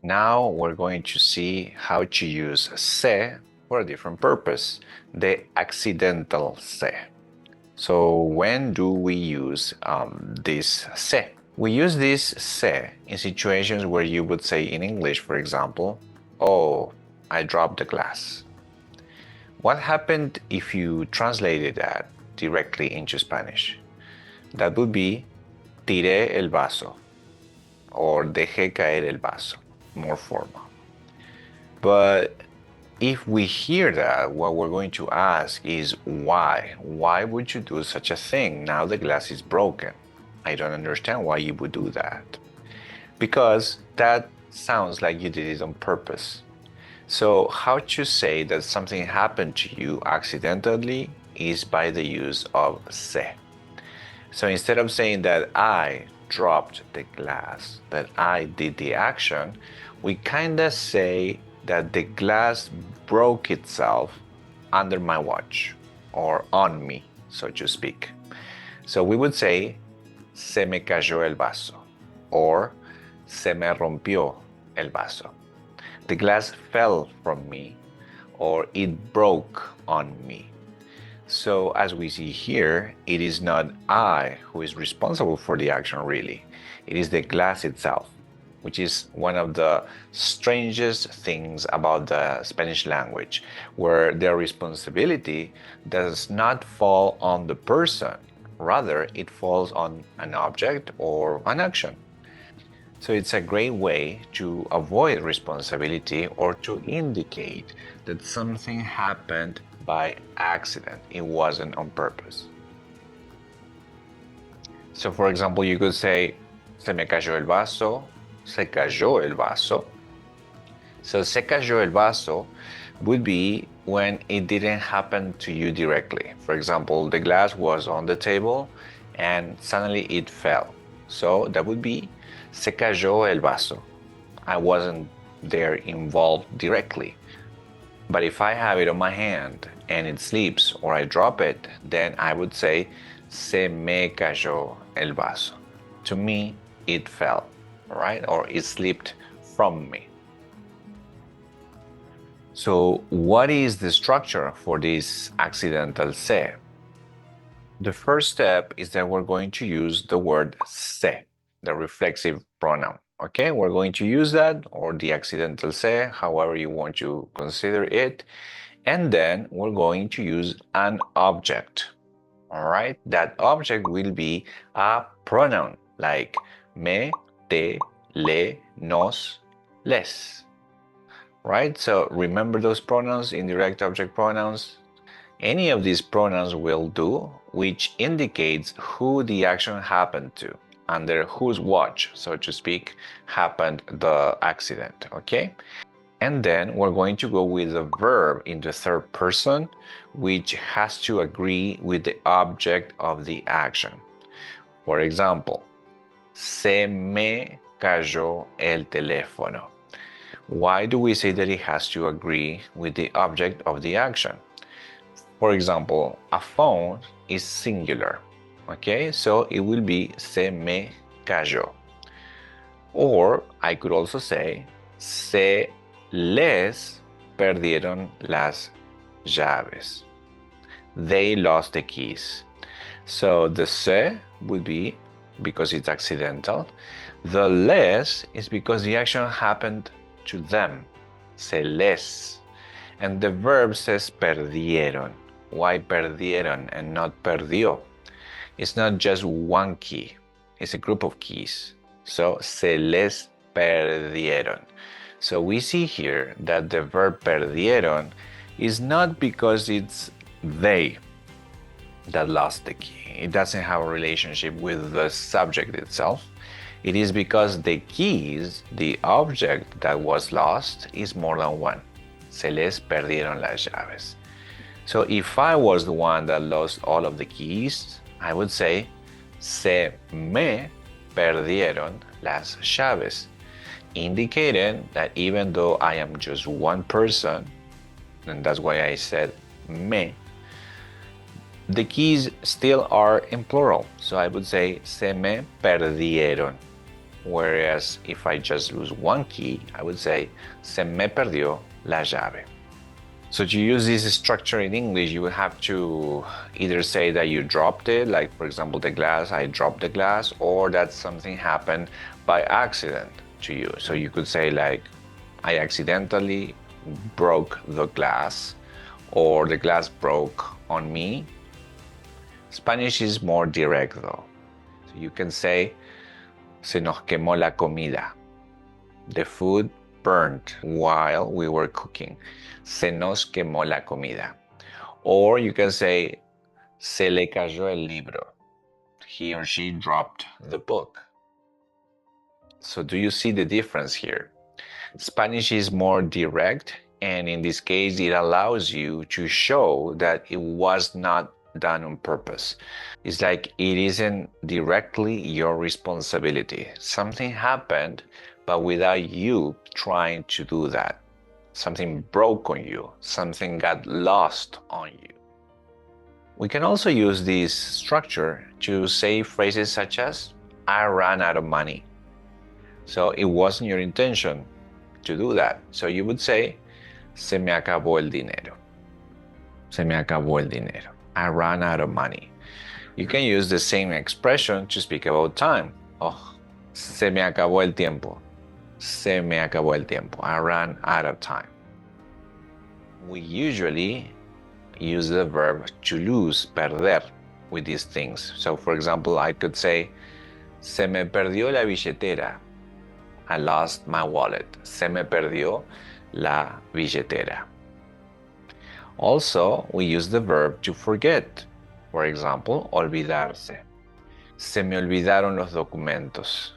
Now we're going to see how to use se for a different purpose, the accidental se. So when do we use this se? We use this se in situations where you would say in English, for example, oh, I dropped the glass. What happened if you translated that directly into Spanish? That would be tiré el vaso or dejé caer el vaso, more formal. But if we hear that, what we're going to ask is why? Why would you do such a thing? Now the glass is broken. I don't understand why you would do that. Because that sounds like you did it on purpose. So how to say that something happened to you accidentally is by the use of se. So instead of saying that I dropped the glass, that I did the action, we kind of say that the glass broke itself under my watch or on me, so to speak. So we would say, se me cayó el vaso or se me rompió el vaso. The glass fell from me or it broke on me. So as we see here, it is not I who is responsible for the action really. It is the glass itself, which is one of the strangest things about the Spanish language, where their responsibility does not fall on the person, rather it falls on an object or an action. So it's a great way to avoid responsibility or to indicate that something happened by accident. It wasn't on purpose. So for example, you could say, se me cayó el vaso, se cayó el vaso. So se cayó el vaso would be when it didn't happen to you directly. For example, the glass was on the table and suddenly it fell. So that would be se cayó el vaso. I wasn't there involved directly. But if I have it on my hand and it slips or I drop it, then I would say se me cayó el vaso. To me, it fell, right? Or it slipped from me. So what is the structure for this accidental se? The first step is that we're going to use the word se, the reflexive pronoun. Okay, we're going to use that, or the accidental se, however you want to consider it. And then we're going to use an object. All right, that object will be a pronoun like me, te, le, nos, les. Right, so remember those pronouns, indirect object pronouns. Any of these pronouns will do, which indicates who the action happened to, under whose watch, so to speak, happened the accident, okay? And then we're going to go with the verb in the third person, which has to agree with the object of the action. For example, se me cayó el teléfono. Why do we say that it has to agree with the object of the action? For example, a phone is singular, okay? So it will be se me cayó. Or I could also say se les perdieron las llaves. They lost the keys. So the se would be because it's accidental. The les is because the action happened to them. Se les. And the verb says perdieron. Why perdieron and not perdió? It's not just one key. It's a group of keys. So se les perdieron. So we see here that the verb perdieron is not because it's they that lost the key. It doesn't have a relationship with the subject itself. It is because the keys, the object that was lost, is more than one. Se les perdieron las llaves. So if I was the one that lost all of the keys, I would say se me perdieron las llaves, indicating that even though I am just one person, and that's why I said me, the keys still are in plural. So I would say se me perdieron. Whereas if I just lose one key, I would say, se me perdió la llave. So to use this structure in English, you would have to either say that you dropped it, like for example, the glass, I dropped the glass, or that something happened by accident to you. So you could say like, I accidentally broke the glass, or the glass broke on me. Spanish is more direct though. So you can say, se nos quemó la comida. The food burned while we were cooking. Se nos quemó la comida. Or you can say, se le cayó el libro. He or she dropped the book. So do you see the difference here? Spanish is more direct, and in this case, it allows you to show that it was not done on purpose. It's like it isn't directly your responsibility. Something happened, but without you trying to do that. Something broke on you, something got lost on you. We can also use this structure to say phrases such as, I ran out of money. So it wasn't your intention to do that. So you would say, se me acabó el dinero. Se me acabó el dinero. I ran out of money. You can use the same expression to speak about time. Oh, se me acabó el tiempo. Se me acabó el tiempo. I ran out of time. We usually use the verb to lose, perder, with these things. So for example, I could say, se me perdió la billetera. I lost my wallet. Se me perdió la billetera. Also, we use the verb to forget. For example, olvidarse. Se me olvidaron los documentos.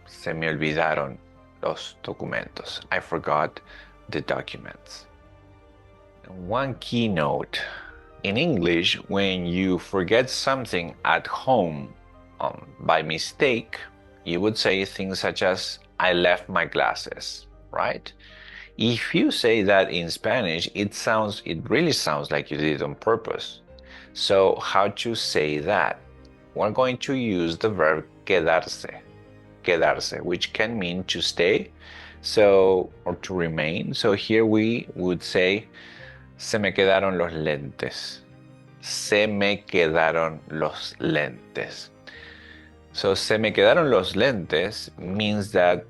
Se me olvidaron los documentos. I forgot the documents. One key note. In English, when you forget something at home by mistake, you would say things such as, I left my glasses, right? If you say that in Spanish, it really sounds like you did it on purpose. So how to say that? We're going to use the verb quedarse, which can mean to stay, or to remain. So here we would say, se me quedaron los lentes. Se me quedaron los lentes. So se me quedaron los lentes means that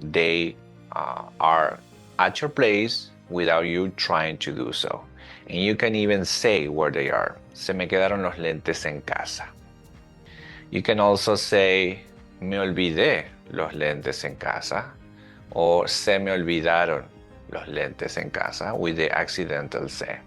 they are at your place without you trying to do so. And you can even say where they are. Se me quedaron los lentes en casa. You can also say, me olvidé los lentes en casa, or se me olvidaron los lentes en casa with the accidental se.